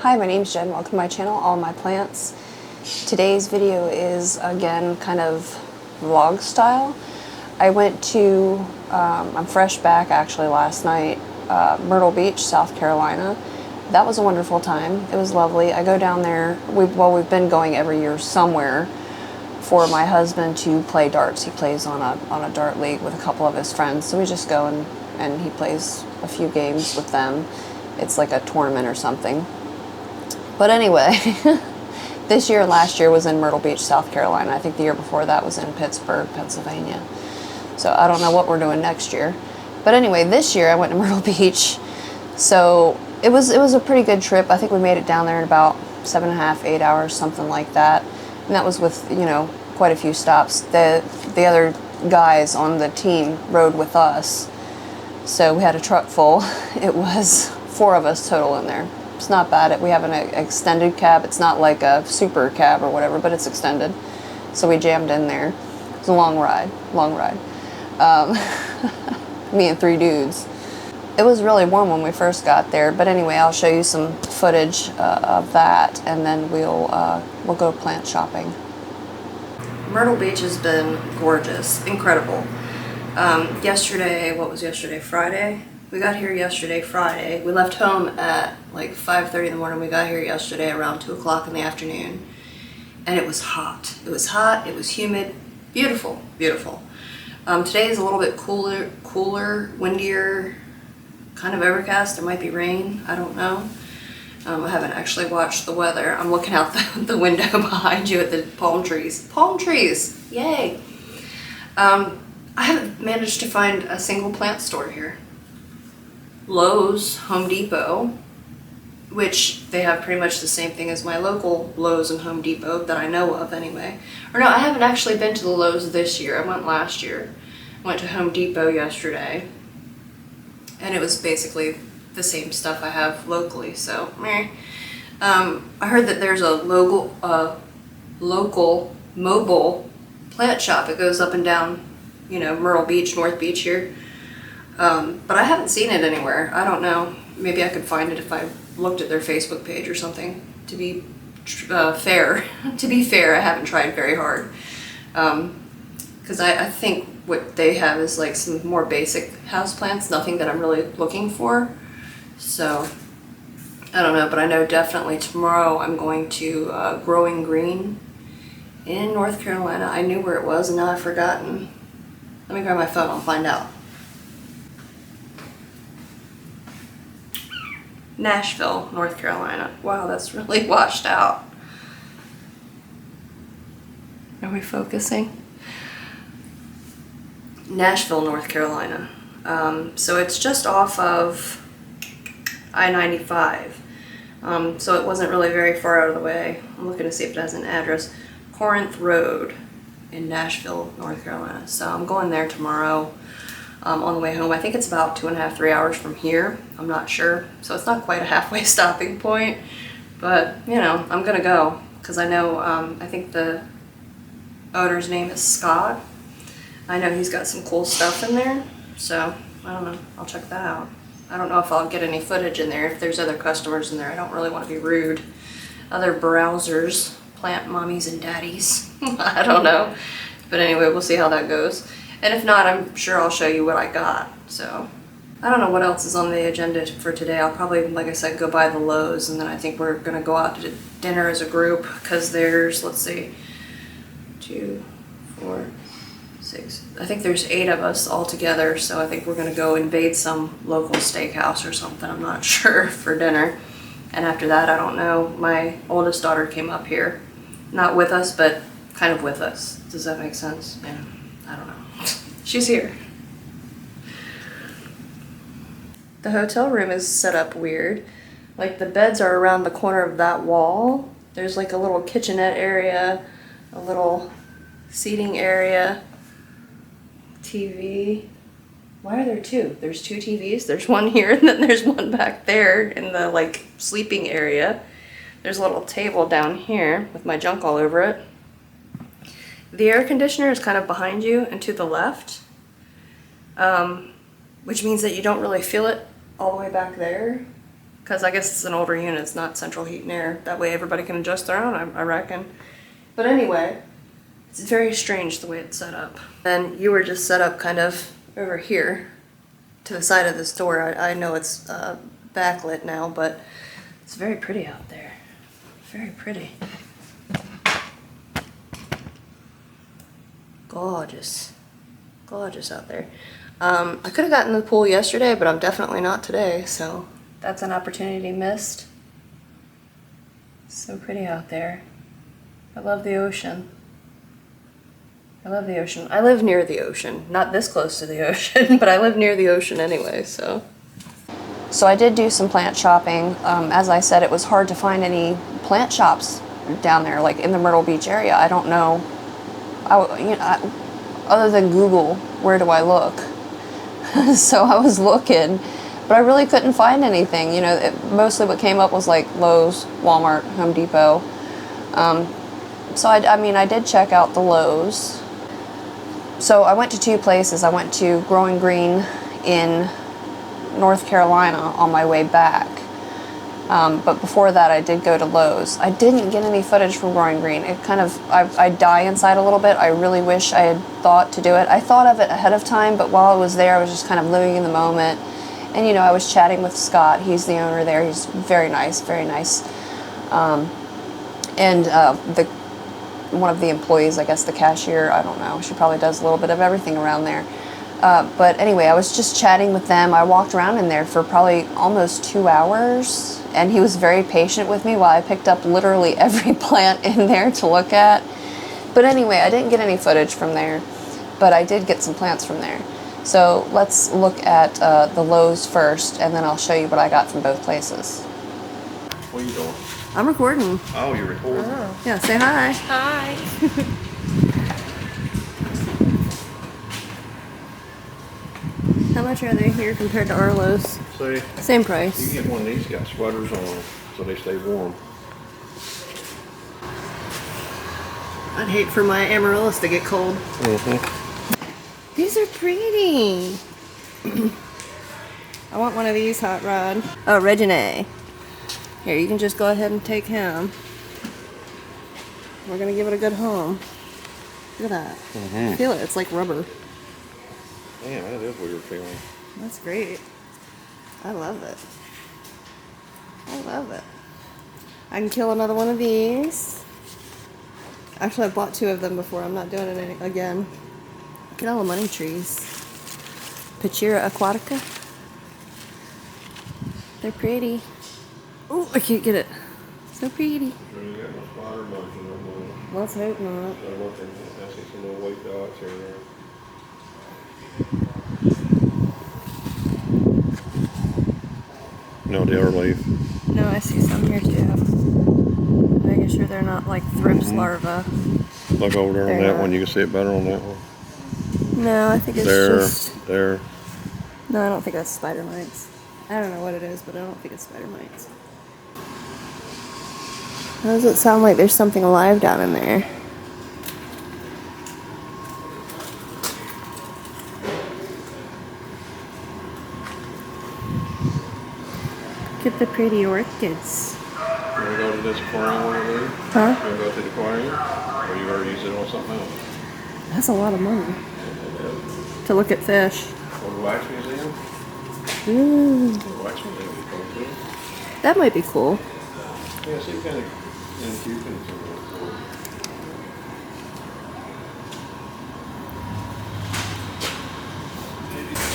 Hi, my name's Jen. Welcome to my channel, All My Plants. Today's video is, again, kind of vlog style. I went to, I'm fresh back actually last night, Myrtle Beach, South Carolina. That was a wonderful time. It was lovely. I go down there, we've been going every year somewhere for my husband to play darts. He plays on a dart league with a couple of his friends, so we just go and he plays a few games with them. It's like a tournament or something. But anyway, this year and last year was in Myrtle Beach, South Carolina. I think the year before that was in Pittsburgh, Pennsylvania. So I don't know what we're doing next year. But anyway, this year I went to Myrtle Beach. So it was a pretty good trip. I think we made it down there in about 7.5, 8 hours, something like that. And that was with, you know, quite a few stops. The other guys on the team rode with us. So we had a truck full. It was 4 of us total in there. It's not bad. We have an extended cab. It's not like a super cab or whatever, but it's extended. So we jammed in there. It was a long ride. Me and 3 dudes. It was really warm when we first got there, but anyway, I'll show you some footage of that, and then we'll go plant shopping. Myrtle Beach has been gorgeous, incredible. Yesterday, what was yesterday? Friday? We got here yesterday, Friday. We left home at like 5:30 in the morning. We got here yesterday around 2 o'clock in the afternoon, and it was hot. It was hot, it was humid, beautiful, beautiful. Today is a little bit cooler, windier, kind of overcast. There might be rain, I don't know. I haven't actually watched the weather. I'm looking out the window behind you at the palm trees. Palm trees, yay! I haven't managed to find a single plant store here. Lowe's, Home Depot, which they have pretty much the same thing as my local Lowe's and Home Depot that I know of anyway. Or no, I haven't actually been to the Lowe's this year. I went last year. I went to Home Depot yesterday, and it was basically the same stuff I have locally, so meh. I heard that there's a local mobile plant shop. It goes up and down, you know, Myrtle Beach, North Beach here. But I haven't seen it anywhere. I don't know. Maybe I could find it if I looked at their Facebook page or something. To be fair, I haven't tried very hard. Because I think what they have is like some more basic houseplants, nothing that I'm really looking for. So, I don't know, but I know definitely tomorrow I'm going to Growing Green in North Carolina. I knew where it was and now I've forgotten. Let me grab my phone, I'll find out. Nashville, North Carolina. Wow, that's really washed out. Are we focusing? Nashville, North Carolina. So it's just off of I-95. So it wasn't really very far out of the way. I'm looking to see if it has an address. Corinth Road in Nashville, North Carolina. So I'm going there tomorrow on the way home. I think it's about 2.5, 3 hours from here. I'm not sure. So it's not quite a halfway stopping point, but you know, I'm gonna go because I know, I think the owner's name is Scott. I know he's got some cool stuff in there, so I don't know. I'll check that out. I don't know if I'll get any footage in there. If there's other customers in there, I don't really want to be rude. Other browsers, plant mommies and daddies. I don't know. But anyway, we'll see how that goes. And if not, I'm sure I'll show you what I got. So I don't know what else is on the agenda for today. I'll probably, like I said, go by the Lowe's, and then I think we're going to go out to dinner as a group because there's, let's see, 2, 4, 6. I think there's 8 of us all together, so I think we're going to go invade some local steakhouse or something. I'm not sure for dinner. And after that, I don't know. My oldest daughter came up here. Not with us, but kind of with us. Does that make sense? Yeah. I don't know. She's here. The hotel room is set up weird. Like the beds are around the corner of that wall. There's like a little kitchenette area, a little seating area, TV. Why are there 2? There's 2 TVs. There's one here and then there's one back there in the like sleeping area. There's a little table down here with my junk all over it. The air conditioner is kind of behind you and to the left, which means that you don't really feel it all the way back there. because I guess it's an older unit, it's not central heat and air. That way everybody can adjust their own, I reckon. But anyway, it's very strange the way it's set up. And you were just set up kind of over here to the side of this door. I know it's backlit now, but it's very pretty out there. Very pretty. Gorgeous. Gorgeous out there. I could have gotten in the pool yesterday, but I'm definitely not today, so that's an opportunity missed. So pretty out there. I love the ocean. I love the ocean. I live near the ocean. Not this close to the ocean, but I live near the ocean anyway, so. So I did do some plant shopping. As I said, it was hard to find any plant shops down there, like in the Myrtle Beach area. I don't know. Other than Google, where do I look? So I was looking, but I really couldn't find anything. You know, mostly what came up was like Lowe's, Walmart, Home Depot. So I did check out the Lowe's. So I went to two places. I went to Growing Green in North Carolina on my way back. But before that, I did go to Lowe's. I didn't get any footage from Growing Green. It kind of, I die inside a little bit. I really wish I had thought to do it. I thought of it ahead of time, but while I was there, I was just kind of living in the moment. And, you know, I was chatting with Scott. He's the owner there. He's very nice, very nice. One of the employees, I guess the cashier, I don't know. She probably does a little bit of everything around there. But anyway, I was just chatting with them. I walked around in there for probably almost 2 hours, and he was very patient with me while I picked up literally every plant in there to look at. But anyway, I didn't get any footage from there, but I did get some plants from there. So let's look at the Lowe's first, and then I'll show you what I got from both places. What are you doing? I'm recording. Oh, you're recording? Oh. Yeah, say hi. Hi. How much are they here compared to our Lowe's? See, Same price. you can get one of these, got sweaters on so they stay warm. I'd hate for my amaryllis to get cold. Mm-hmm. These are pretty. I want one of these, Hot Rod. Oh, Regine. Here, you can just go ahead and take him. We're gonna give it a good home. Look at that. Mm-hmm. Feel it, it's like rubber. Man, that is weird feeling. That's great. I love it. I love it. I can kill another one of these. Actually, I bought 2 of them before. I'm not doing it again. Look at all the money trees. Pachira aquatica. They're pretty. Oh, I can't get it. So pretty. Sure you got no spider monkey no more. Let's hope not. I'm looking, I see some little white dots here and there. No dealer leaf. No, I see some here too. Making sure they're not like thrips larvae. Look over there on They're that one. You can see it better on that one. No, I think it's just... There. No, I don't think that's spider mites. I don't know what it is, but I don't think it's spider mites. How does it sound like there's something alive down in there? Look at the pretty orchids. You want to go to this aquarium one of these? Huh? You want to go to the aquarium? Or you already use it on something else? That's a lot of money to look at fish. Or the wax museum? Ooh, The wax museum would be cool too. that might be cool. Yeah, see kind of cute things in there.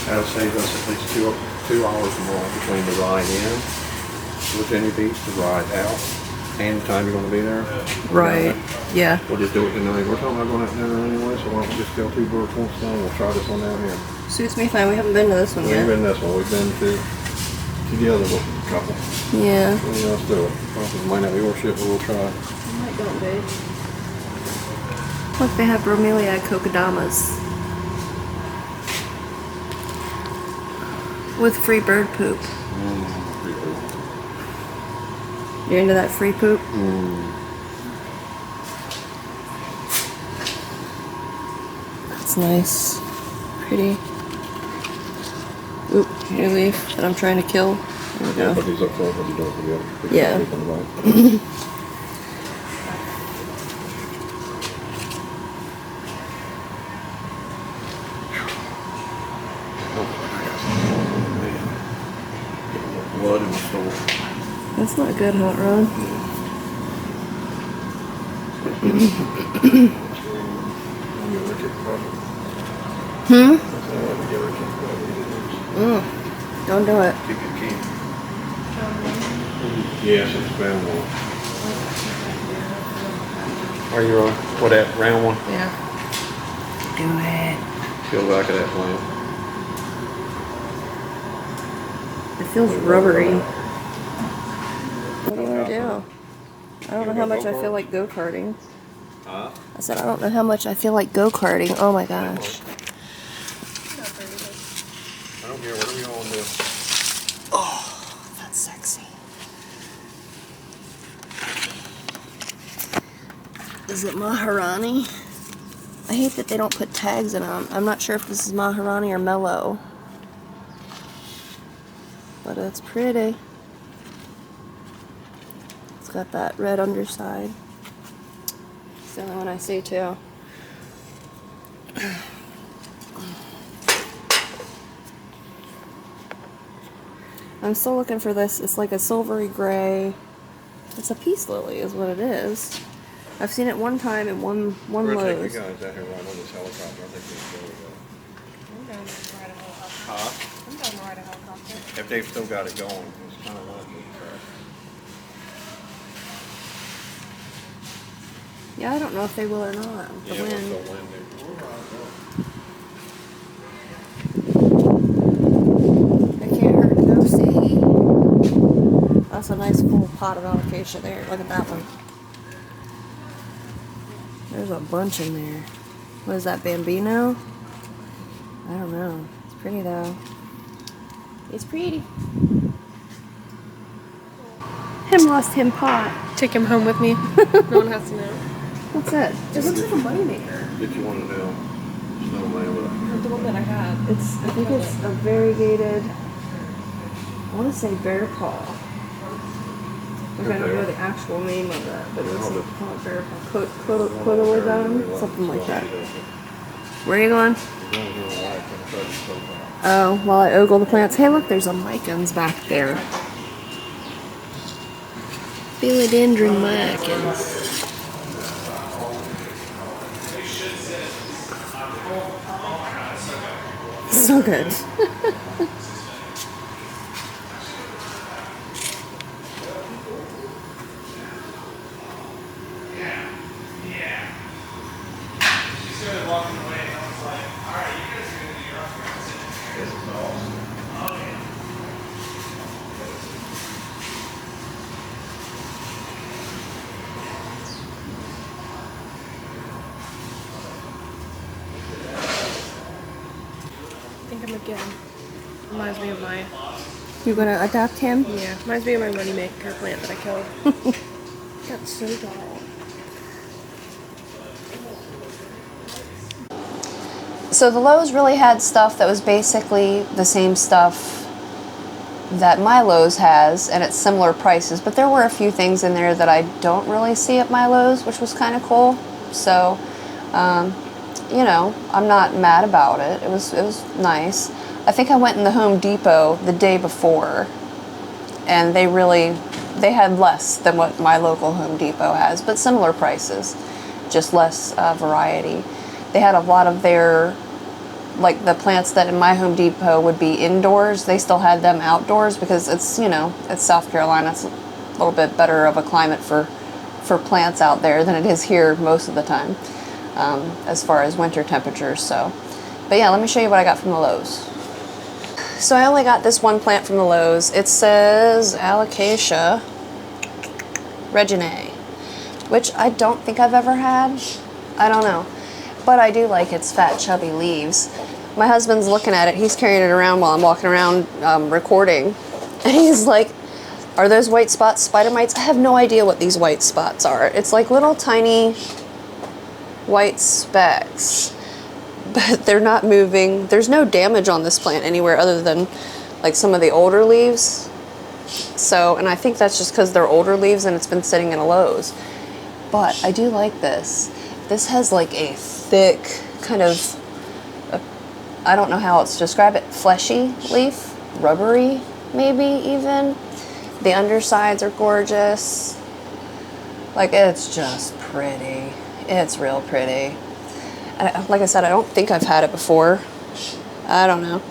That'll save us at least two hours more between the ride in Virginia Beach to ride out and the time you're going to be there. Right. Yeah. We'll just do it tonight. We're talking about going out dinner anyway, so why don't we just go 2 birds, 1 stone. We'll try this one down here. Suits me fine. We haven't been to this one We ain't yet. been this one. We've been to the other couple. Yeah. Well, let's do it. It might not be your shit, but we'll try. Might don't be. Look, they have bromeliad kokodamas. With free bird poop. You're into that free poop? That's nice. Pretty. Oop, new leaf that I'm trying to kill. Yeah, put these up front when you don't forget. Yeah. Blood in the store. That's not good, Hot Rod. Don't do it. Keep your key. Yes, it's round one. Are you on? What, that round one? Yeah. Do it. Feel back of that plant. It feels rubbery. What do you want to do? I don't know how much I feel like go-karting. Huh? I said, I don't know how much I feel like go-karting. Oh my gosh. I don't care, whatever you want to do. Oh, that's sexy. Is it Maharani? I hate that they don't put tags in them. I'm not sure if this is Maharani or Mellow. But it's pretty. It's got that red underside. It's the only one I see too. I'm still looking for this. It's like a silvery gray. It's a peace lily is what it is. I've seen it one time in one We're gonna take Lowe's. you guys out here right on this helicopter. I think we'll go. I'm down to ride a helicopter. Huh? I'm down to ride a helicopter. If they've still got it going, it's kind of like Yeah, I don't know if they will or not. The yeah, wind. what's the wind there? It can't hurt to go see. That's a nice full pot of alocasia there. Look at that one. There's a bunch in there. What is that, Bambino? I don't know. It's pretty though. It's pretty. Him lost him pot. Take him home with me. No one has to know. What's that? It looks like a moneymaker. Did you want to do snowman with The one that I had. I think it's a variegated, I want to say bear paw. I don't know the actual name of that, but it's called bear paw. Cotyledon? Something like that. Where are you going? Oh, while I ogle the plants. Hey, look, there's a micans back there. Philodendron micans. So good. I think I'm again. Reminds me of my, You gonna adopt him? yeah, reminds me of my moneymaker plant that I killed. That's so dull. So the Lowe's really had stuff that was basically the same stuff that my Lowe's has, and at similar prices, but there were a few things in there that I don't really see at my Lowe's, which was kind of cool. So, you know, I'm not mad about it. It was nice. I think I went in the Home Depot the day before, and they had less than what my local Home Depot has, but similar prices, just less variety. They had a lot of their, like the plants that in my Home Depot would be indoors, they still had them outdoors because it's, you know, it's South Carolina. It's a little bit better of a climate for plants out there than it is here most of the time, as far as winter temperatures. So, but yeah, let me show you what I got from the Lowe's. So I only got this one plant from the Lowe's. It says Alocasia reginae, which I don't think I've ever had. I don't know. But I do like its fat, chubby leaves. My husband's looking at it. He's carrying it around while I'm walking around recording. And he's like, are those white spots spider mites? I have no idea what these white spots are. It's like little tiny white specks. But they're not moving. There's no damage on this plant anywhere other than like some of the older leaves. So, and I think that's just because they're older leaves and it's been sitting in a Lowe's. But I do like this. This has like a thick kind of, I don't know how else to describe it, fleshy leaf, rubbery maybe even. The undersides are gorgeous. Like, it's just pretty. It's real pretty. And like I said, I don't think I've had it before. I don't know.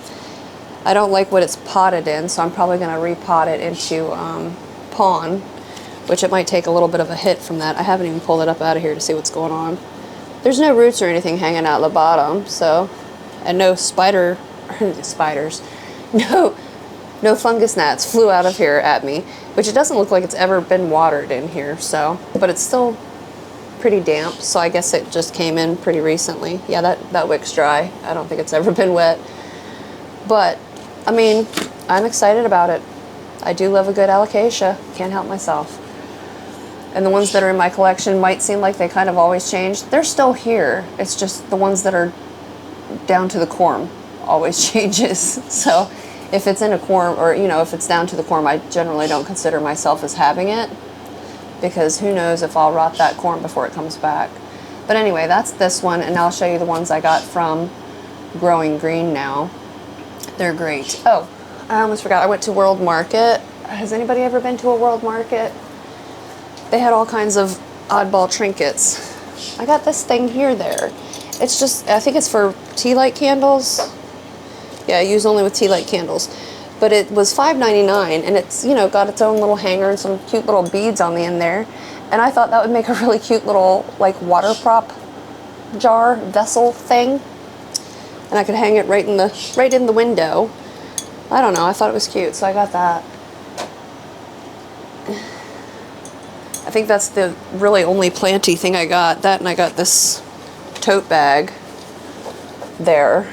I don't like what it's potted in, so I'm probably going to repot it into pawn, which it might take a little bit of a hit from that. I haven't even pulled it up out of here to see what's going on. There's no roots or anything hanging out the bottom, so, and no spiders, no fungus gnats flew out of here at me, which it doesn't look like it's ever been watered in here, so, but it's still pretty damp, so I guess it just came in pretty recently. Yeah, that wick's dry. I don't think it's ever been wet. But, I mean, I'm excited about it. I do love a good alocasia. Can't help myself. And the ones that are in my collection might seem like they kind of always change. They're still here. It's just the ones that are down to the corm always changes. So if it's in a corm, or, you know, if it's down to the corm, I generally don't consider myself as having it, because who knows if I'll rot that corm before it comes back. But anyway, that's this one, and I'll show you the ones I got from Growing Green now. They're great. Oh, I almost forgot. I went to World Market. Has anybody ever been to a World Market? They had all kinds of oddball trinkets. I got this thing here there. It's just, I think it's for tea light candles. Yeah, I use only with tea light candles. But it was $5.99, and it's, you know, got its own little hanger and some cute little beads on the end there. And I thought that would make a really cute little, like, water prop jar vessel thing. And I could hang it right in the window. I don't know, I thought it was cute, so I got that. I think that's the really only planty thing I got. That, and I got this tote bag there.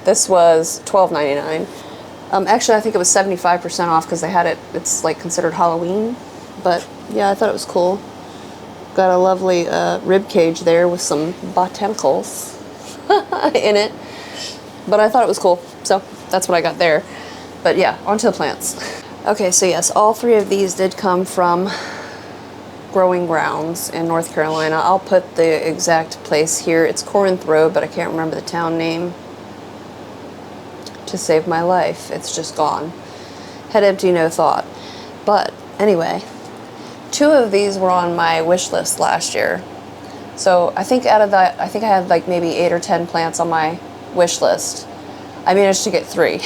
This was $12.99. Actually, I think it was 75% off because they had it, it's like considered Halloween. But yeah, I thought it was cool. Got a lovely rib cage there with some botanicals in it. But I thought it was cool, so that's what I got there. But yeah, onto the plants. Okay, so yes, all three of these did come from Growing Grounds in North Carolina. I'll put the exact place here. It's Corinth Road, but I can't remember the town name to save my life. It's just gone. Head empty, no thought. But anyway, 2 of these were on my wish list last year. So I think out of that, I think I had like maybe 8 or 10 plants on my wish list. I managed to get 3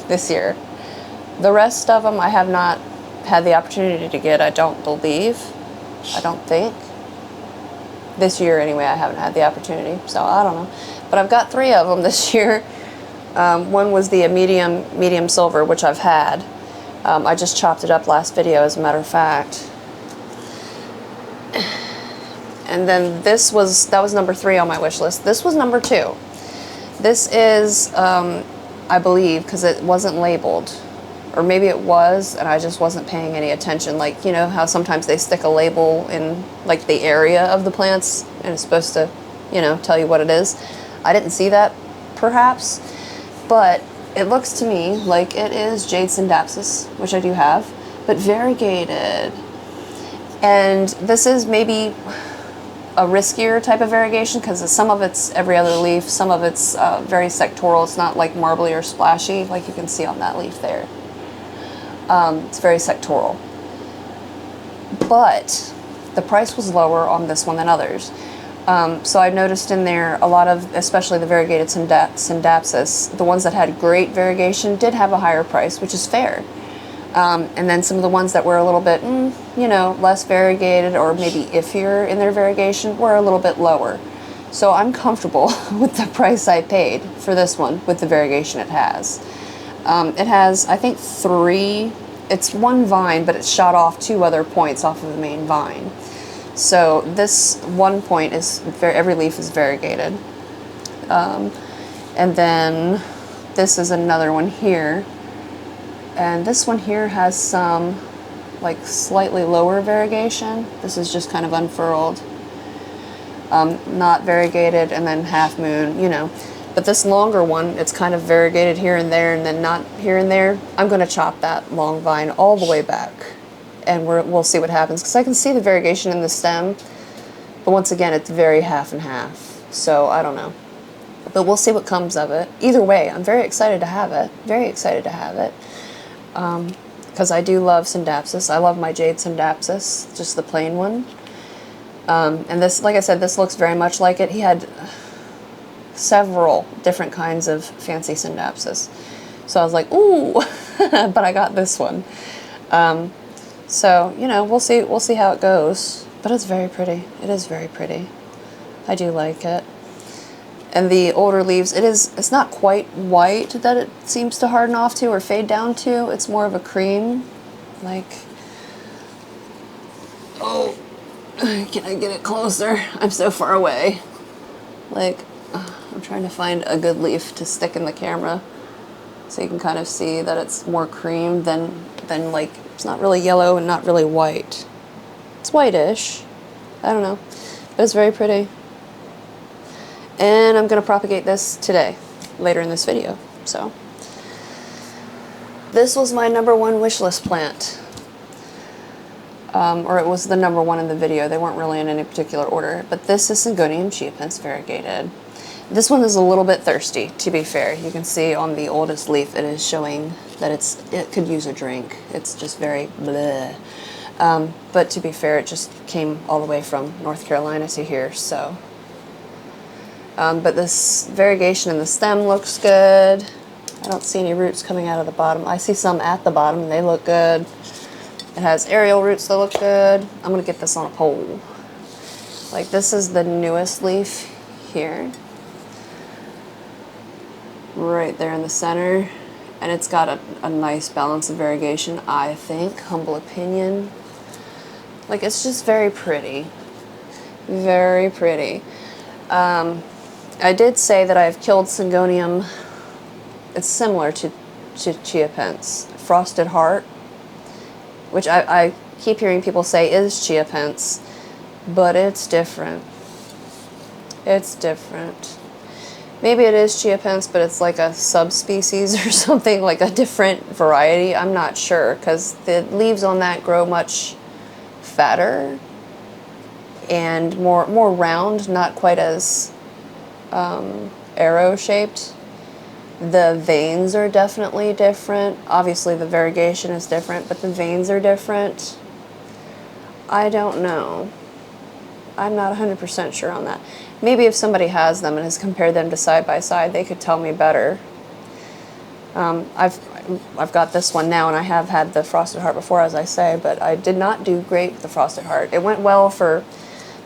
this year. The rest of them I have not had the opportunity to get, I don't believe. I don't think. This year anyway, I haven't had the opportunity, so I don't know. But I've got 3 of them this year. One was the medium silver, which I've had. I just chopped it up last video, as a matter of fact. And then that was number 3 on my wish list. This was number 2. This is, I believe, because it wasn't labeled. Or maybe it was, and I just wasn't paying any attention. Like, you know how sometimes they stick a label in, like, the area of the plants, and it's supposed to, you know, tell you what it is. I didn't see that, perhaps. But it looks to me like it is Jade Syndapsis, which I do have, but variegated. And this is maybe a riskier type of variegation because some of it's every other leaf, some of it's very sectoral. It's not like marbly or splashy like you can see on that leaf there. It's very sectoral. But the price was lower on this one than others. So I noticed in there a lot of, especially the variegated Syndapsis, the ones that had great variegation did have a higher price, which is fair. And then some of the ones that were a little bit, you know, less variegated or maybe iffier in their variegation were a little bit lower. So I'm comfortable with the price I paid for this one with the variegation it has. It has, I think, 3, it's 1 vine, but it's shot off 2 other points off of the main vine. So this 1 point is, every leaf is variegated. And then this is another one here. And this one here has some, like, slightly lower variegation. This is just kind of unfurled. Not variegated, and then half moon, you know. But But this longer one, it's kind of variegated here and there and then not here and there. I'm going to chop that long vine all the way back, and we'll see what happens, because I can see the variegation in the stem, but once again, it's very half and half, so I don't know. But we'll see what comes of it. Either way, I'm very excited to have it. Very excited to have it. Because I do love Syndapsis. I love my Jade Syndapsis, just the plain one. And this, like I said, this looks very much like it. He had several different kinds of fancy Syndapsis. So I was like, ooh, but I got this one. So, you know, we'll see how it goes. But it's very pretty. It is very pretty. I do like it. And the older leaves, it's not quite white that it seems to harden off to or fade down to. It's more of a cream. Like, oh, can I get it closer? I'm so far away. Like, I'm trying to find a good leaf to stick in the camera so you can kind of see that it's more cream than like, it's not really yellow and not really white. It's whitish. I don't know. But it's very pretty. And I'm going to propagate this today, later in this video. So, this was my #1 wish list plant. Or it was the #1 in the video. They weren't really in any particular order. But this is Syngonium chiapense variegated. This one is a little bit thirsty, to be fair. You can see on the oldest leaf it is showing that it could use a drink. It's just very bleh. But to be fair, it just came all the way from North Carolina to here, so. But this variegation in the stem looks good. I don't see any roots coming out of the bottom. I see some at the bottom, and they look good. It has aerial roots that look good. I'm gonna get this on a pole. Like, this is the newest leaf here. Right there in the center. And it's got a nice balance of variegation, I think. Humble opinion. Like, it's just very pretty. Very pretty. I did say that I've killed Syngonium. It's similar to chiapense. Frosted Heart, which I keep hearing people say is chiapense, but it's different. It's different. Maybe it is chiapense, but it's like a subspecies or something, like a different variety. I'm not sure, because the leaves on that grow much fatter and more round, not quite as arrow shaped. The veins are definitely different. Obviously the variegation is different, but the veins are different. I don't know. I'm not 100% sure on that. Maybe if somebody has them and has compared them to side by side, they could tell me better. I've got this one now, and I have had the Frosted Heart before, as I say, but I did not do great with the Frosted Heart. It went well for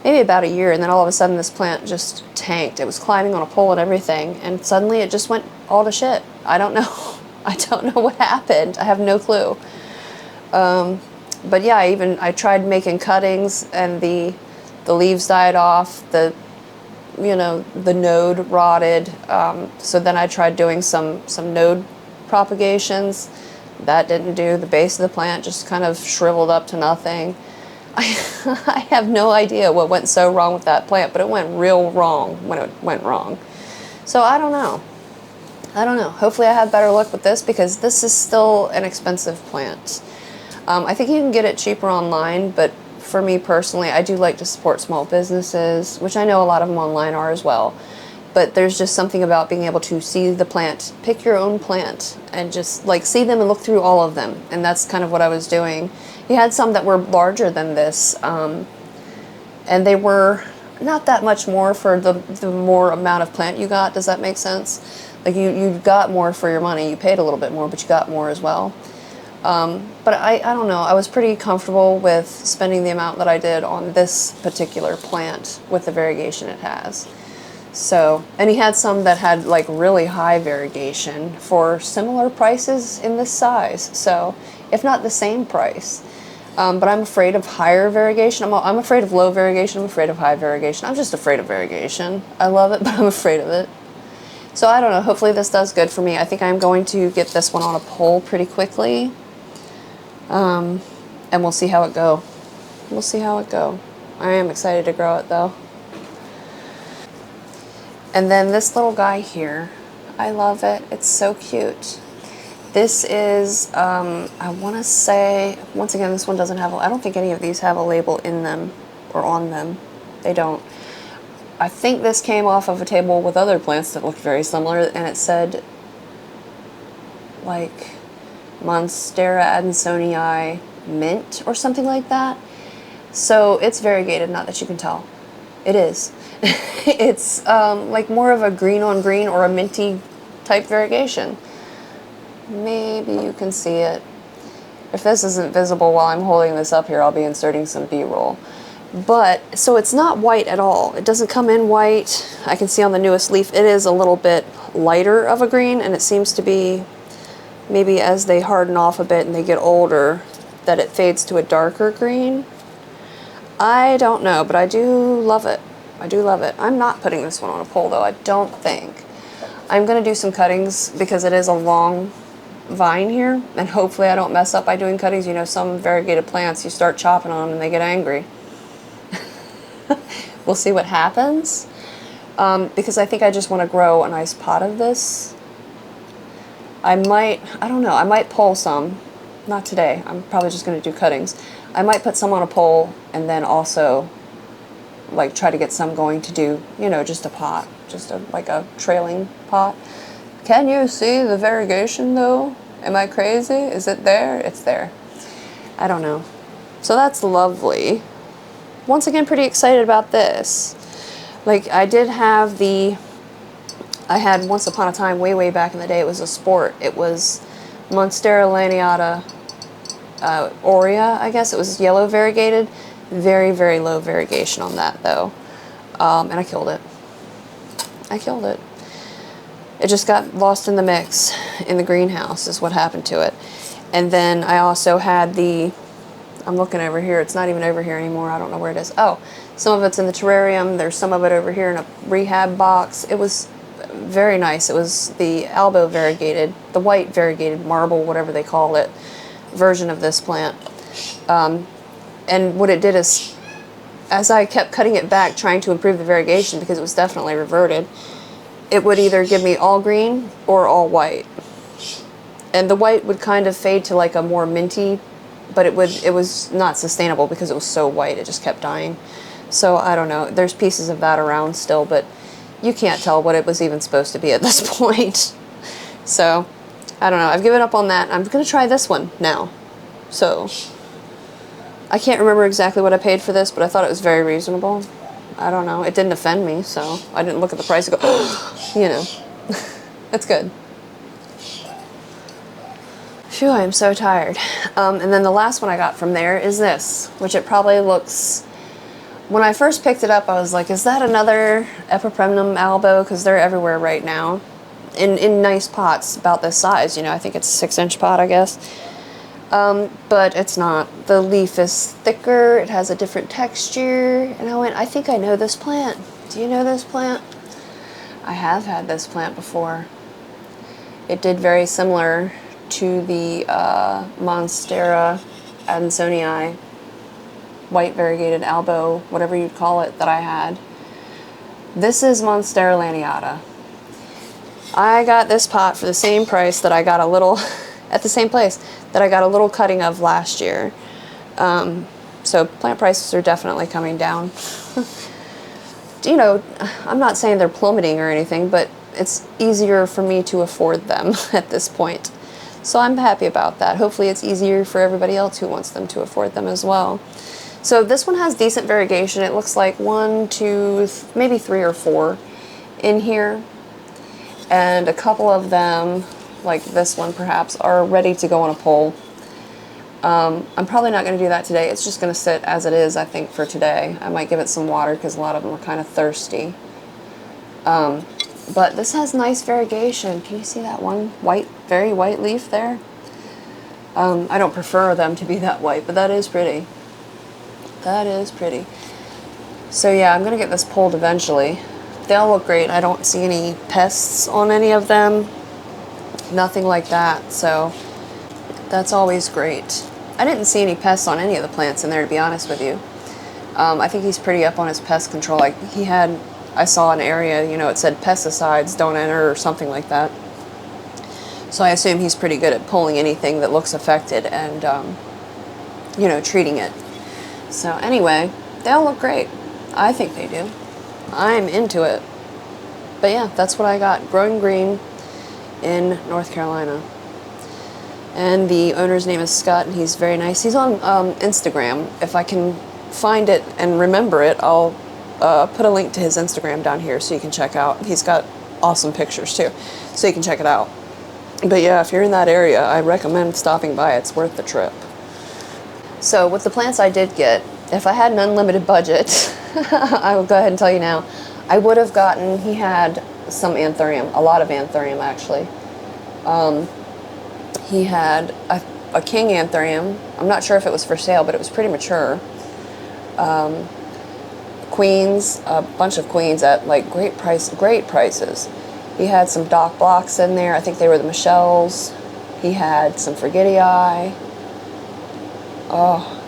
maybe about a year, and then all of a sudden this plant just tanked. It was climbing on a pole and everything, and suddenly it just went all to shit. I don't know. I don't know what happened. I have no clue. But yeah, I tried making cuttings, and the leaves died off. The node rotted. So then I tried doing some node propagations. That didn't do. The base of the plant just kind of shriveled up to nothing. I have no idea what went so wrong with that plant, but it went real wrong when it went wrong. So I don't know. I don't know. Hopefully I have better luck with this, because this is still an expensive plant. I think you can get it cheaper online, but for me personally, I do like to support small businesses, which I know a lot of them online are as well. But there's just something about being able to see the plant, pick your own plant, and just like see them and look through all of them. And that's kind of what I was doing. He had some that were larger than this, and they were not that much more for the more amount of plant you got. Does that make sense? Like you got more for your money. You paid a little bit more, but you got more as well. But I don't know. I was pretty comfortable with spending the amount that I did on this particular plant with the variegation it has. So, and he had some that had like really high variegation for similar prices in this size. So, if not the same price. But I'm afraid of higher variegation. I'm afraid of low variegation. I'm afraid of high variegation. I'm just afraid of variegation. I love it, but I'm afraid of it. So I don't know. Hopefully this does good for me. I think I'm going to get this one on a pole pretty quickly. And we'll see how it go. We'll see how it go. I am excited to grow it though. And then this little guy here, I love it. It's so cute. This is, I want to say, once again, this one doesn't have, I don't think any of these have a label in them or on them. They don't. I think this came off of a table with other plants that looked very similar, and it said, like, Monstera Adansonii mint or something like that. So it's variegated, not that you can tell. It is. It's like more of a green on green or a minty type variegation. Maybe you can see it. If this isn't visible while I'm holding this up here, I'll be inserting some B-roll. But, so it's not white at all. It doesn't come in white. I can see on the newest leaf it is a little bit lighter of a green, and it seems to be, maybe as they harden off a bit and they get older, that it fades to a darker green. I don't know, but I do love it. I do love it. I'm not putting this one on a pole though, I don't think. I'm going to do some cuttings because it is a long vine here, and hopefully I don't mess up by doing cuttings. You know, some variegated plants, you start chopping on them and they get angry. We'll see what happens. Because I think I just want to grow a nice pot of this. I don't know, I might pull some. Not today, I'm probably just going to do cuttings. I might put some on a pole and then also like try to get some going to do, you know, just a pot, just like a trailing pot. Can you see the variegation though? Am I crazy? Is it there? It's there. I don't know. So that's lovely. Once again, pretty excited about this. Like I had once upon a time, way back in the day, it was a sport. It was Monstera Laniata Aurea, I guess. It was yellow variegated. Very low variegation on that though. And I killed it. I killed it. It just got lost in the mix in the greenhouse is what happened to it. And then I also had I'm looking over here, it's not even over here anymore, I don't know where it is. Oh, some of it's in the terrarium, there's some of it over here in a rehab box. It was very nice. It was the albo variegated, the white variegated marble, whatever they call it, version of this plant. And what it did is, as I kept cutting it back, trying to improve the variegation because it was definitely reverted, it would either give me all green or all white. And the white would kind of fade to like a more minty, but it was not sustainable because it was so white, it just kept dying. So I don't know, there's pieces of that around still, but you can't tell what it was even supposed to be at this point. So, I don't know, I've given up on that. I'm gonna try this one now. So, I can't remember exactly what I paid for this, but I thought it was very reasonable. I don't know, it didn't offend me, so I didn't look at the price and go, you know, that's good. Phew, I am so tired. And then the last one I got from there is this, which it probably looks, when I first picked it up, I was like, is that another Epipremnum albo? Because they're everywhere right now. In nice pots about this size, you know, I think it's a 6-inch pot, I guess. But it's not. The leaf is thicker, it has a different texture, and I went, I think I know this plant. Do you know this plant? I have had this plant before. It did very similar to the Monstera Adansonii white variegated albo, whatever you'd call it, that I had. This is Monstera Laniata. I got this pot for the same price that I got a little, at the same place that I got a little cutting of last year. So plant prices are definitely coming down. You know, I'm not saying they're plummeting or anything, but it's easier for me to afford them at this point. So I'm happy about that. Hopefully it's easier for everybody else who wants them to afford them as well. So this one has decent variegation. It looks like 1, 2, maybe 3 or 4 in here. And a couple of them, like this one perhaps, are ready to go on a pole. I'm probably not going to do that today. It's just going to sit as it is, I think, for today. I might give it some water because a lot of them are kind of thirsty. But this has nice variegation. Can you see that one white, very white leaf there? I don't prefer them to be that white, but that is pretty. That is pretty. So yeah, I'm going to get this pulled eventually. They all look great. I don't see any pests on any of them. Nothing like that, so that's always great. I didn't see any pests on any of the plants in there, to be honest with you. I think he's pretty up on his pest control. Like he had I saw an area, you know, it said pesticides don't enter or something like that. So I assume he's pretty good at pulling anything that looks affected and, you know, treating it. So anyway, they all look great. I think they do. I'm into it. But yeah, that's what I got. Growing Green in North Carolina. And the owner's name is Scott, and he's very nice. He's on Instagram. If I can find it and remember it, I'll put a link to his Instagram down here so you can check out. He's got awesome pictures too, so you can check it out. But yeah, if you're in that area, I recommend stopping by. It's worth the trip. So with the plants I did get, if I had an unlimited budget, I will go ahead and tell you now, I would have gotten, he had some anthurium, a lot of anthurium actually. He had a king anthurium. I'm not sure if it was for sale, but it was pretty mature. Queens, a bunch of queens at like great prices. He had some dock blocks in there. I think they were the Michelles. He had some forgetii. Oh,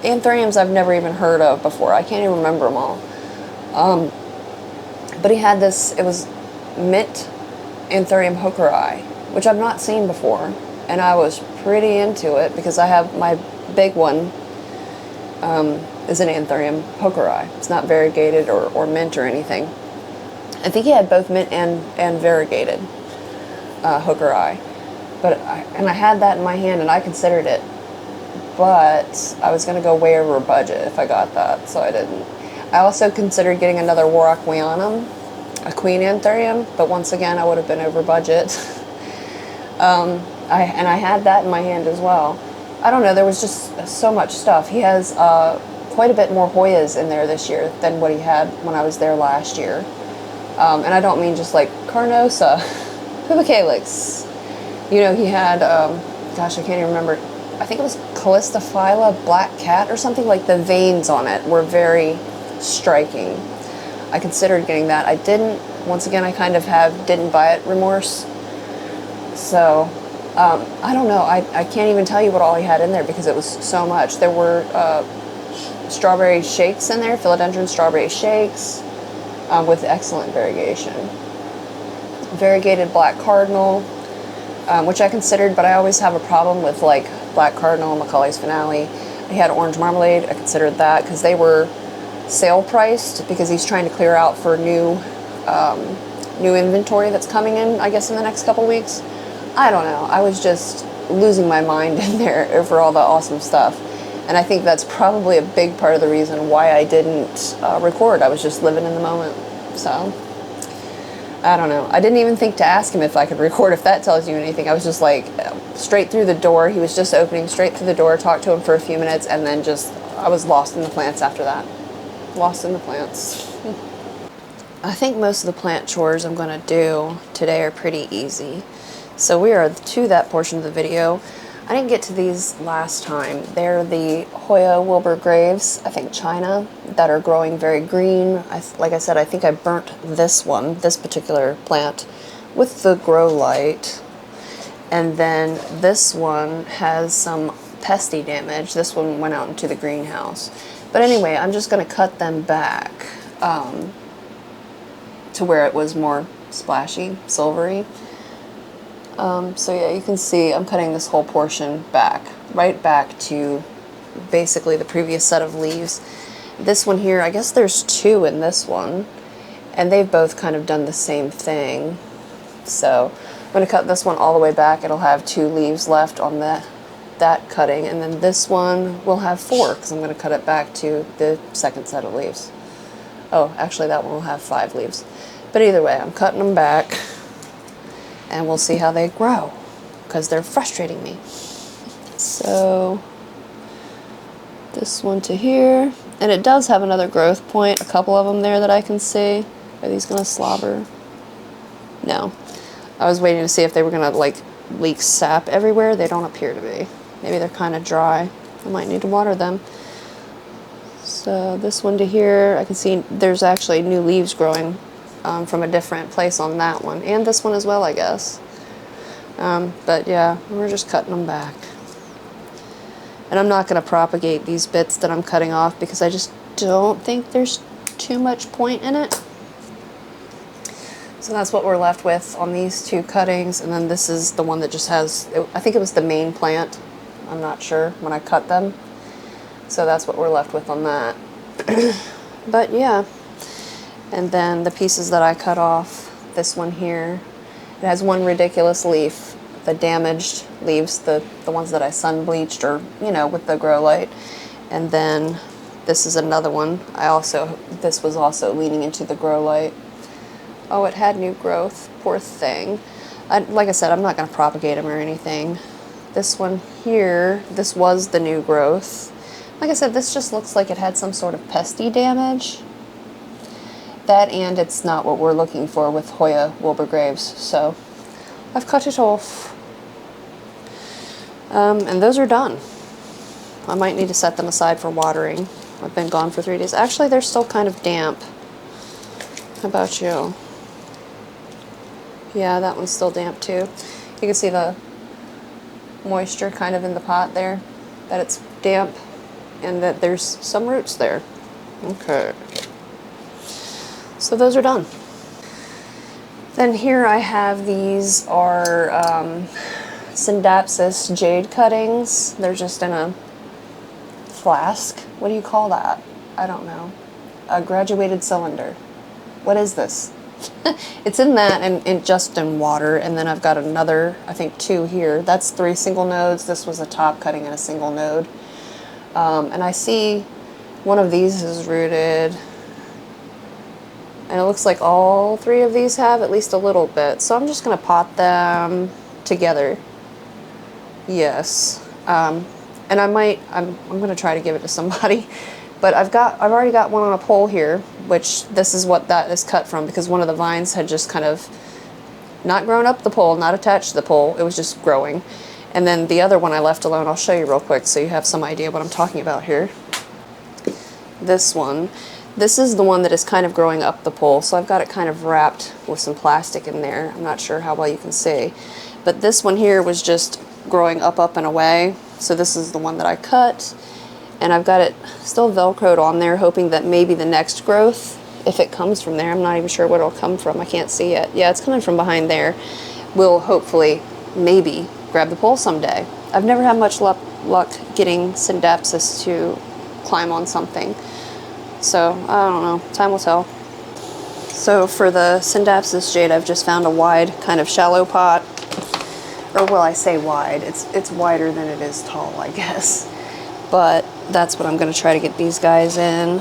anthuriums I've never even heard of before. I can't even remember them all. But he had this, it was mint anthurium hookeri, which I've not seen before. And I was pretty into it because I have my big one is an anthurium hookeri. It's not variegated or mint or anything. I think he had both mint and variegated hookeri. But I had that in my hand and I considered it. But I was going to go way over budget if I got that, so I didn't. I also considered getting another Warocqueanum, a queen anthurium, but once again I would have been over budget. I had that in my hand as well. I don't know, there was just so much stuff. He has quite a bit more Hoyas in there this year than what he had when I was there last year. And I don't mean just like Carnosa, Pubicalix. You know, he had, gosh, I can't even remember. I think it was Callistophylla Black Cat or something. Like the veins on it were very striking. I considered getting that. I didn't. Once again, I kind of have didn't buy it remorse. So, I don't know. I can't even tell you what all he had in there because it was so much. There were strawberry shakes in there, philodendron strawberry shakes with excellent variegation. Variegated black cardinal, which I considered, but I always have a problem with like black cardinal, Macaulay's Finale. He had orange marmalade. I considered that because they were sale priced because he's trying to clear out for new inventory that's coming in, I guess, in the next couple weeks. I don't know. I was just losing my mind in there over all the awesome stuff. And I think that's probably a big part of the reason why I didn't record. I was just living in the moment. So, I don't know. I didn't even think to ask him if I could record, if that tells you anything. I was just like, straight through the door. He was just opening straight through the door, talked to him for a few minutes, and then just, I was lost in the plants after that. Lost in the plants. I think most of the plant chores I'm going to do today are pretty easy. So we are to that portion of the video. I didn't get to these last time. They're the Hoya Wilbur Graves, I think China, that are growing very green. Like I said, I think I burnt this one, this particular plant, with the grow light. And then this one has some pesty damage. This one went out into the greenhouse. But anyway, I'm just going to cut them back to where it was more splashy, silvery. So yeah, you can see I'm cutting this whole portion back, right back to basically the previous set of leaves. This one here, I guess there's two in this one, and they've both kind of done the same thing. So I'm going to cut this one all the way back. It'll have 2 leaves left on that cutting, and then this one will have 4 because I'm going to cut it back to the second set of leaves. Oh, actually that one will have 5 leaves. But either way, I'm cutting them back. And we'll see how they grow, because they're frustrating me. So, this one to here. And it does have another growth point, a couple of them there that I can see. Are these going to slobber? No. I was waiting to see if they were going to, like, leak sap everywhere. They don't appear to be. Maybe they're kind of dry. I might need to water them. So, this one to here, I can see there's actually new leaves growing from a different place on that one, and this one as well, I guess. But yeah, we're just cutting them back. And I'm not going to propagate these bits that I'm cutting off because I just don't think there's too much point in it. So that's what we're left with on these two cuttings, and then this is the one that just has, I think it was the main plant. I'm not sure when I cut them. So that's what we're left with on that. But yeah. And then the pieces that I cut off, this one here, it has one ridiculous leaf, the damaged leaves, the ones that I sun bleached or, you know, with the grow light. And then this is another one. This was also leaning into the grow light. Oh, it had new growth. Poor thing. Like I said, I'm not going to propagate them or anything. This one here, this was the new growth. Like I said, this just looks like it had some sort of pesty damage. That, and it's not what we're looking for with Hoya Wilbur Graves. So I've cut it off. And those are done. I might need to set them aside for watering. I've been gone for 3 days. Actually, they're still kind of damp. How about you? Yeah, that one's still damp too. You can see the moisture kind of in the pot there, that it's damp, and that there's some roots there. Okay. So those are done. Then here I have, these are Syndapsis jade cuttings. They're just in a flask. What do you call that? I don't know. A graduated cylinder. What is this? It's in that and just in water, and then I've got another, I think 2 here. That's 3 single nodes. This was a top cutting in a single node. And I see one of these is rooted, and it looks like all 3 of these have at least a little bit. So I'm just going to pot them together. Yes. And I'm going to try to give it to somebody. But I've already got one on a pole here, which this is what that is cut from, because one of the vines had just kind of not grown up the pole, not attached to the pole. It was just growing. And then the other one I left alone. I'll show you real quick so you have some idea what I'm talking about here. This one. This is the one that is kind of growing up the pole. So I've got it kind of wrapped with some plastic in there. I'm not sure how well you can see. But this one here was just growing up and away. So this is the one that I cut. And I've got it still Velcroed on there, hoping that maybe the next growth, if it comes from there, I'm not even sure where it'll come from. I can't see it. Yeah, it's coming from behind there. Will hopefully, maybe, grab the pole someday. I've never had much luck getting Syndapsis to climb on something. So, I don't know. Time will tell. So for the Syndapsis jade, I've just found a wide, kind of shallow pot. Or will I say wide? It's wider than it is tall, I guess. But that's what I'm going to try to get these guys in.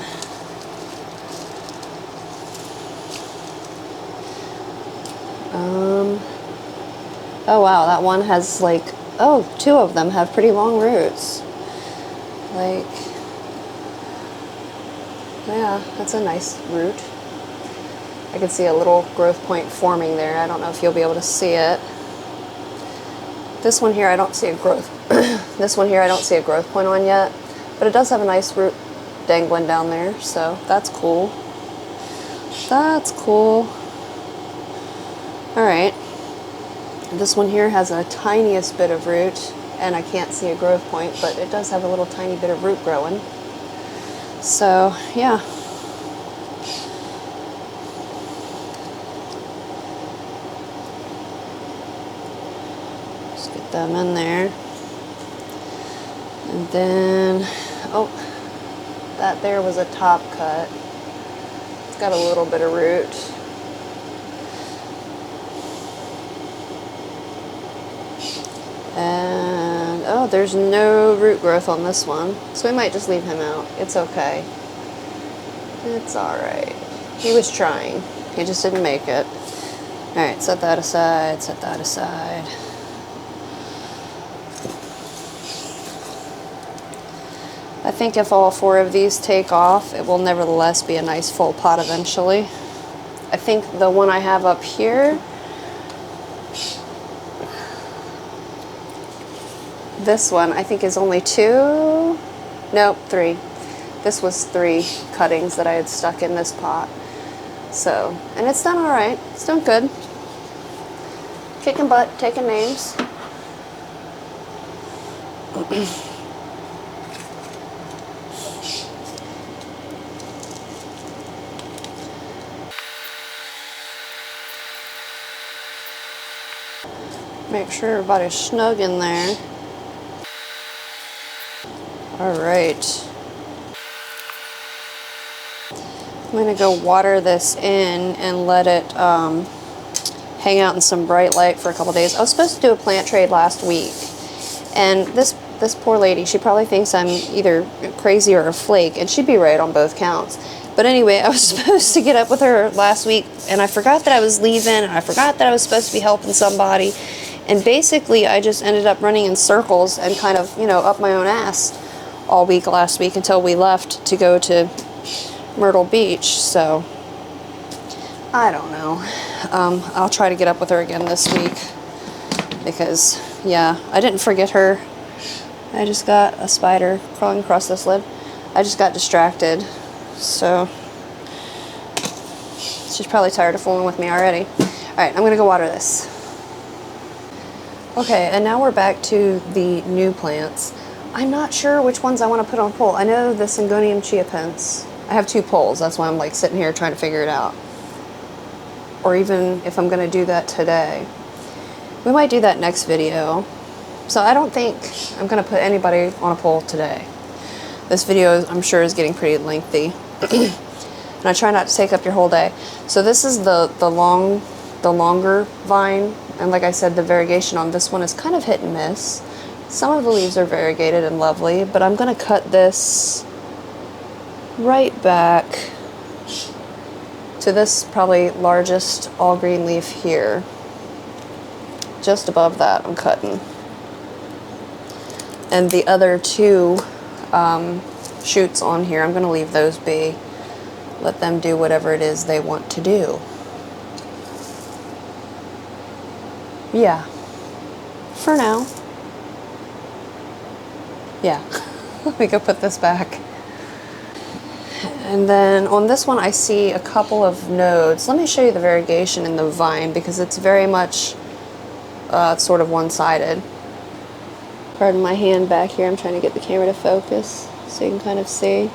Oh wow, that one has like, oh, 2 of them have pretty long roots. Like, yeah, that's a nice root. I can see a little growth point forming there. I don't know if you'll be able to see it. This one here, I don't see a growth. This one here, I don't see a growth point on yet, but it does have a nice root dangling down there, so that's cool. That's cool. All right. This one here has a tiniest bit of root, and I can't see a growth point, but it does have a little tiny bit of root growing. So, yeah. Just get them in there. And then, oh, that there was a top cut. It's got a little bit of root. And, oh, there's no root growth on this one. So we might just leave him out. It's okay. It's alright. He was trying. He just didn't make it. Alright, set that aside, set that aside. I think if all 4 of these take off, it will nevertheless be a nice full pot eventually. I think the one I have up here, this one I think is only 2, nope, 3. This was 3 cuttings that I had stuck in this pot. So, and it's done all right. It's doing good. Kicking butt, taking names. Make sure everybody's snug in there. All right. I'm gonna go water this in and let it hang out in some bright light for a couple days. I was supposed to do a plant trade last week, and this poor lady, she probably thinks I'm either crazy or a flake, and she'd be right on both counts. But anyway, I was supposed to get up with her last week, and I forgot that I was leaving, and I forgot that I was supposed to be helping somebody, and basically I just ended up running in circles and kind of, you know, up my own ass all week last week until we left to go to Myrtle Beach. So I don't know. I'll try to get up with her again this week because, yeah, I didn't forget her. I just got a spider crawling across this lid. I just got distracted. So she's probably tired of fooling with me already. All right, I'm gonna go water this. Okay, and now we're back to the new plants. I'm not sure which ones I want to put on pole. I know the Syngonium chia pens. I have 2 poles. That's why I'm like sitting here trying to figure it out. Or even if I'm going to do that today. We might do that next video. So I don't think I'm going to put anybody on a pole today. This video, I'm sure, is getting pretty lengthy. And I try not to take up your whole day. So this is the longer vine. And like I said, the variegation on this one is kind of hit and miss. Some of the leaves are variegated and lovely, but I'm going to cut this right back to this probably largest all green leaf here. Just above that I'm cutting. And the other 2 shoots on here, I'm going to leave those be. Let them do whatever it is they want to do. Yeah. For now. Yeah. Let me go put this back. And then on this one I see a couple of nodes. Let me show you the variegation in the vine because it's very much sort of one-sided. Pardon my hand back here. I'm trying to get the camera to focus so you can kind of see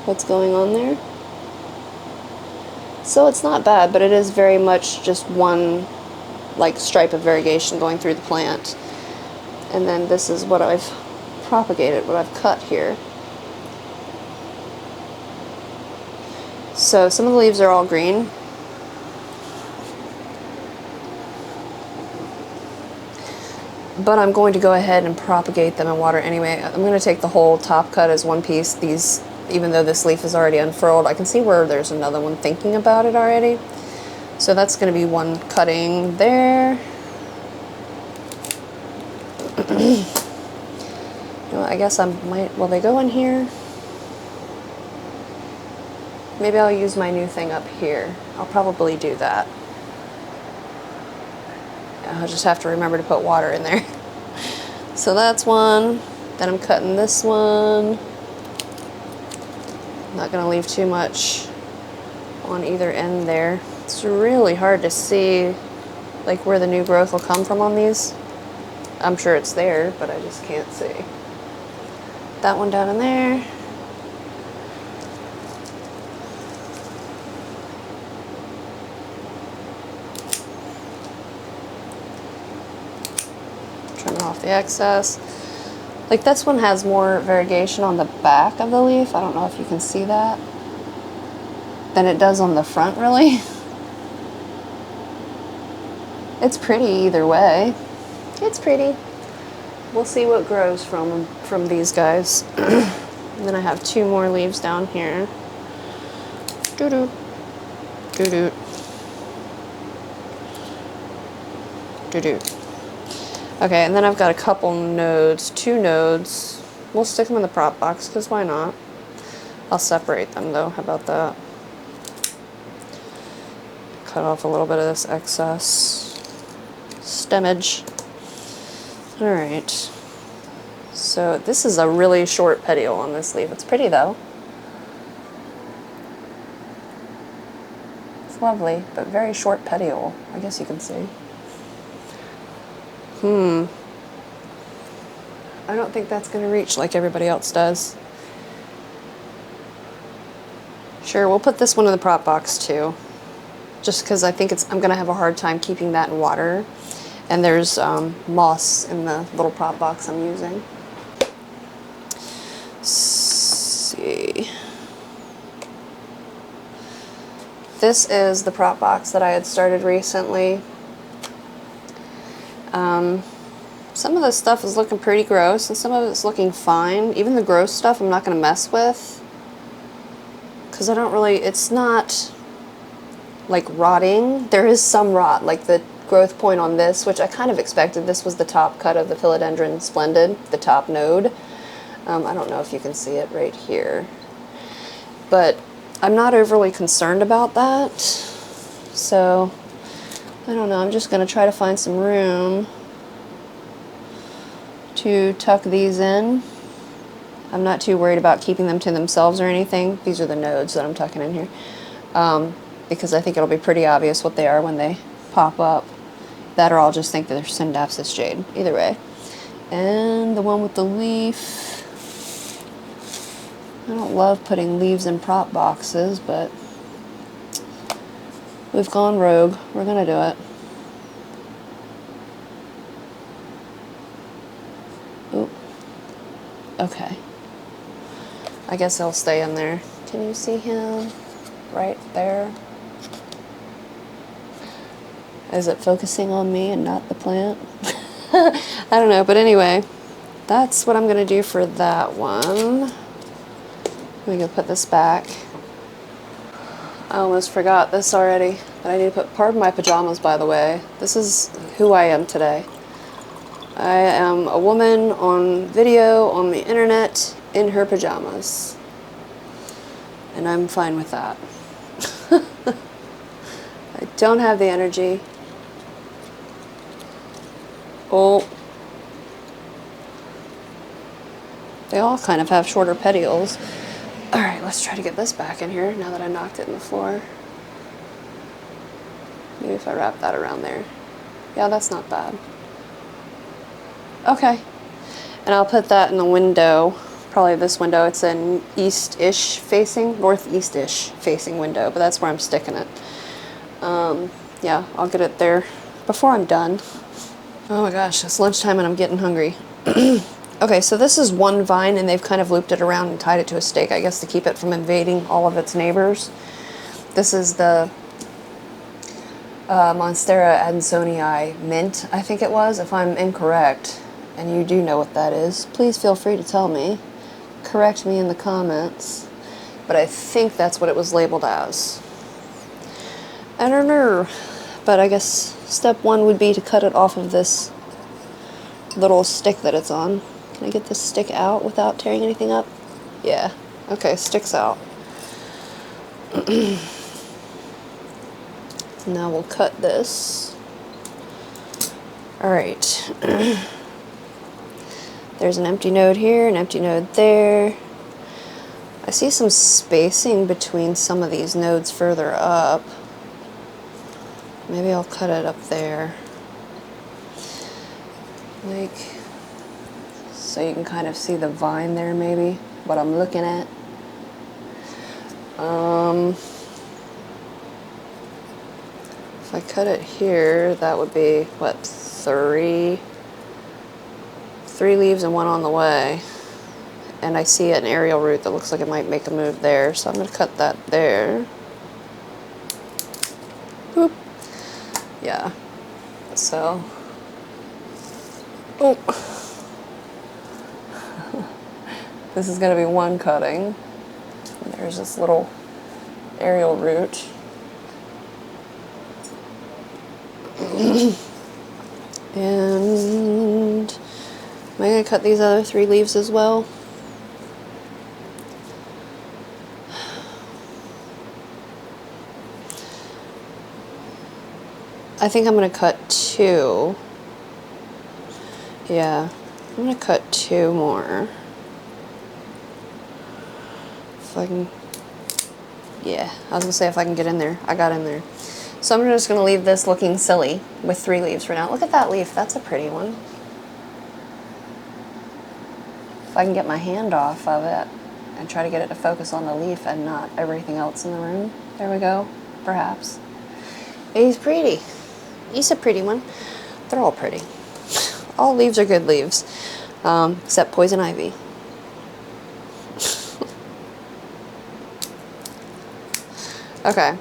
what's going on there. So it's not bad, but it is very much just one like stripe of variegation going through the plant. And then this is what I've propagated, what I've cut here. So some of the leaves are all green. But I'm going to go ahead and propagate them in water anyway. I'm going to take the whole top cut as one piece. These, even though this leaf is already unfurled, I can see where there's another one thinking about it already. So that's going to be one cutting there. You know, I guess I might, will they go in here? Maybe I'll use my new thing up here. I'll probably do that. I'll just have to remember to put water in there. So that's one. Then I'm cutting this one. I'm not going to leave too much on either end there. It's really hard to see like where the new growth will come from on these. I'm sure it's there, but I just can't see. That one down in there. Trimming off the excess. Like this one has more variegation on the back of the leaf. I don't know if you can see that. Than it does on the front, really. It's pretty either way. It's pretty. We'll see what grows from these guys. And then I have 2 more leaves down here. Doo-doo. Doo-doo. Doo-doo. Okay, and then I've got a couple nodes, 2 nodes. We'll stick them in the prop box, because why not? I'll separate them though, how about that? Cut off a little bit of this excess stemmage. Alright. So this is a really short petiole on this leaf. It's pretty though. It's lovely, but very short petiole, I guess you can see. I don't think that's going to reach like everybody else does. Sure, we'll put this one in the prop box too. Just because I think I'm going to have a hard time keeping that in water. And there's moss in the little prop box I'm using. Let's see. This is the prop box that I had started recently. Some of the stuff is looking pretty gross and some of it's looking fine. Even the gross stuff I'm not going to mess with. Because I don't really, it's not like rotting. There is some rot, like the growth point on this, which I kind of expected. This was the top cut of the Philodendron Splendid, the top node. I don't know if you can see it right here. But I'm not overly concerned about that. So, I don't know, I'm just going to try to find some room to tuck these in. I'm not too worried about keeping them to themselves or anything. These are the nodes that I'm tucking in here. Because I think it'll be pretty obvious what they are when they pop up. That or I'll just think that they're Syndapsis jade. Either way. And the one with the leaf. I don't love putting leaves in prop boxes, but we've gone rogue. We're gonna do it. Oop. Okay. I guess he'll stay in there. Can you see him? Right there. Is it focusing on me and not the plant? I don't know, but anyway, that's what I'm gonna do for that one. Let me go put this back. I almost forgot this already, but I need to put, pardon my pajamas by the way. This is who I am today. I am a woman on video, on the internet, in her pajamas. And I'm fine with that. I don't have the energy. Oh. They all kind of have shorter petioles. Alright, let's try to get this back in here now that I knocked it in the floor. Maybe if I wrap that around there. Yeah, that's not bad. Okay. And I'll put that in the window. Probably this window. It's an east-ish facing, northeast-ish facing window, but that's where I'm sticking it. Yeah, I'll get it there before I'm done. Oh my gosh, it's lunchtime and I'm getting hungry. Okay, so this is one vine and they've kind of looped it around and tied it to a stake, I guess to keep it from invading all of its neighbors. This is the Monstera adansonii mint, I think it was. If I'm incorrect, and you do know what that is, please feel free to tell me. Correct me in the comments. But I think that's what it was labeled as. I don't know. But I guess step one would be to cut it off of this little stick that it's on. Can I get this stick out without tearing anything up? Yeah. Okay, stick's out. Now we'll cut this. Alright. There's an empty node here, an empty node there. I see some spacing between some of these nodes further up. Maybe I'll cut it up there. Like, so you can kind of see the vine there maybe, what I'm looking at. If I cut it here, that would be, what, three leaves and one on the way. And I see an aerial root that looks like it might make a move there, so I'm going to cut that there. Boop. Yeah. So. Oh. This is going to be one cutting. And there's this little aerial root. And am I going to cut these other three leaves as well? I think I'm going to cut two. Yeah, I'm going to cut two more. If I can, yeah, I was going to say if I can get in there. I got in there. So I'm just going to leave this looking silly with three leaves for now. Look at that leaf. That's a pretty one. If I can get my hand off of it and try to get it to focus on the leaf and not everything else in the room. There we go. Perhaps. He's pretty. He's a pretty one. They're all pretty. All leaves are good leaves, except poison ivy. Okay,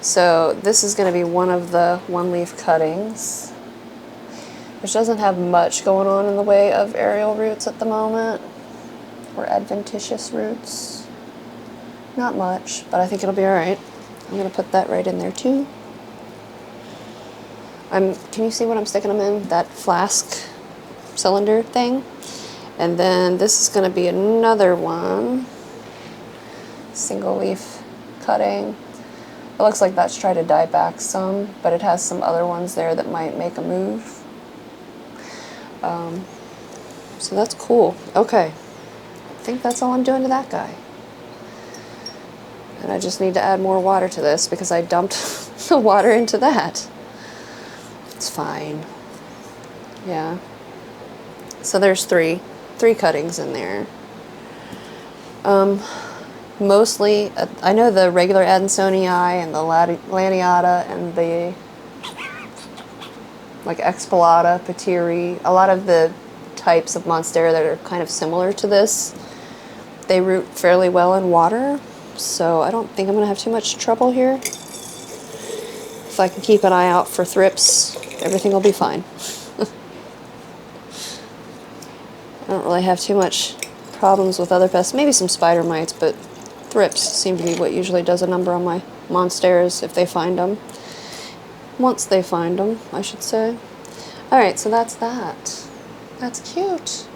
so this is going to be one of the one-leaf cuttings, which doesn't have much going on in the way of aerial roots at the moment, or adventitious roots. Not much, but I think it'll be alright. I'm going to put that right in there too. Can you see what I'm sticking them in? That flask cylinder thing. And then this is going to be another one. Single leaf cutting. It looks like that's trying to die back some, but it has some other ones there that might make a move. So that's cool. Okay. I think that's all I'm doing to that guy. And I just need to add more water to this because I dumped the water into that. It's fine. Yeah. So there's three cuttings in there. Mostly, I know the regular Adansonii and the Laniata and the like Expelata, Patiri, a lot of the types of Monstera that are kind of similar to this, they root fairly well in water, so I don't think I'm going to have too much trouble here. If I can keep an eye out for thrips, everything will be fine. I don't really have too much problems with other pests, maybe some spider mites, but thrips seem to be what usually does a number on my Monsteras if they find them. Once they find them, I should say. Alright, so that's that. That's cute.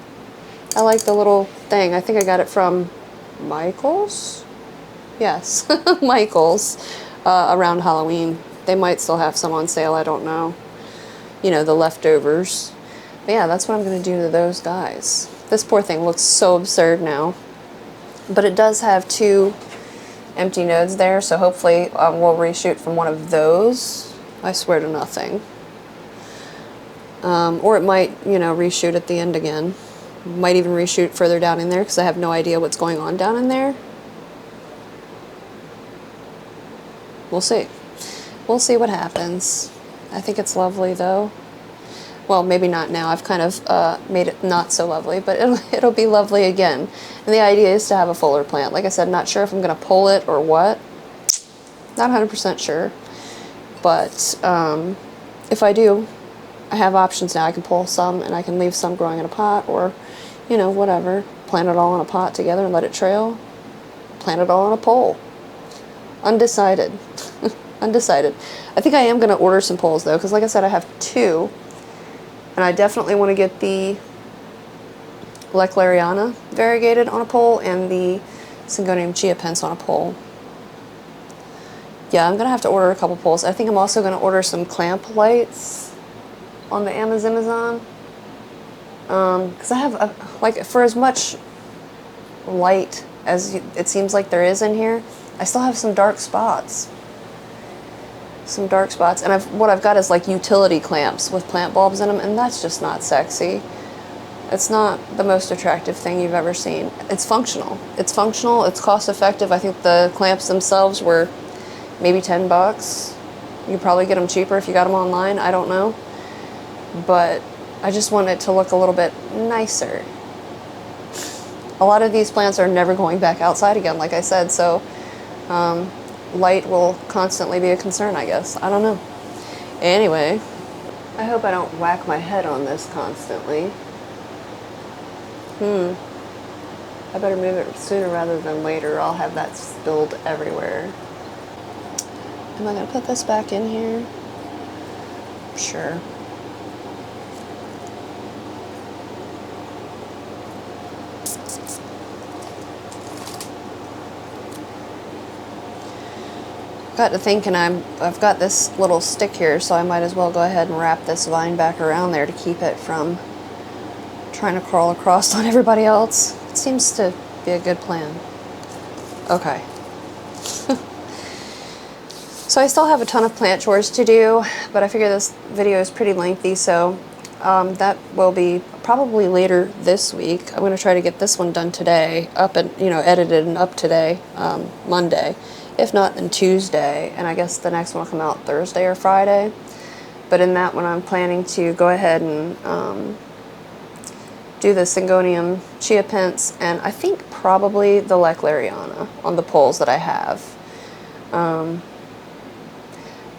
I like the little thing. I think I got it from Michael's? Yes, Michael's, around Halloween. They might still have some on sale, I don't know. You know, the leftovers. But yeah, that's what I'm going to do to those guys. This poor thing looks so absurd now. But it does have 2 empty nodes there, so hopefully we'll reshoot from one of those. I swear to nothing. Or it might, you know, reshoot at the end again. Might even reshoot further down in there because I have no idea what's going on down in there. We'll see. We'll see what happens. I think it's lovely though. Well, maybe not now. I've kind of made it not so lovely, but it'll be lovely again. And the idea is to have a fuller plant. Like I said, not sure if I'm going to pull it or what. Not 100% sure. But if I do, I have options now. I can pull some and I can leave some growing in a pot or, you know, whatever. Plant it all in a pot together and let it trail. Plant it all on a pole. Undecided. Undecided. I think I am going to order some poles though, because like I said, I have 2. And I definitely want to get the Lechleriana variegated on a pole and the Syngonium chiapense on a pole. Yeah, I'm going to have to order a couple poles. I think I'm also going to order some clamp lights on the Amazon. Because I have, like, for as much light as it seems like there is in here, I still have some dark spots. And what I've got is like utility clamps with plant bulbs in them, and that's just not sexy. It's not the most attractive thing you've ever seen. It's functional. It's functional, it's cost effective. I think the clamps themselves were maybe $10. You could probably get them cheaper if you got them online, I don't know. But I just want it to look a little bit nicer. A lot of these plants are never going back outside again, like I said, so light will constantly be a concern, I guess. I don't know. Anyway, I hope I don't whack my head on this constantly. I better move it sooner rather than later. I'll have that spilled everywhere. Am I going to put this back in here? Sure. Got to thinking I've got this little stick here, so I might as well go ahead and wrap this vine back around there to keep it from trying to crawl across on everybody else. It seems to be a good plan. Okay. So I still have a ton of plant chores to do, but I figure this video is pretty lengthy, so that will be probably later this week. I'm going to try to get this one done today, up and, you know, edited and up today, Monday. If not, then Tuesday, and I guess the next one will come out Thursday or Friday. But in that one, I'm planning to go ahead and do the Syngonium chia pence, and I think probably the Lechleriana on the poles that I have.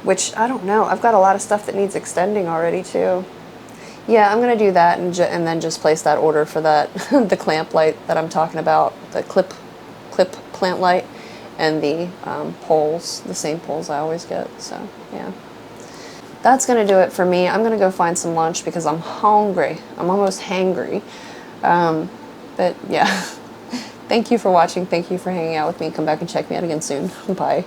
Which, I don't know, I've got a lot of stuff that needs extending already too. Yeah, I'm going to do that and then just place that order for that, the clamp light that I'm talking about, the clip plant light, and the poles, the same poles I always get, so yeah. That's going to do it for me. I'm going to go find some lunch because I'm hungry. I'm almost hangry. But yeah, thank you for watching. Thank you for hanging out with me. Come back and check me out again soon. Bye.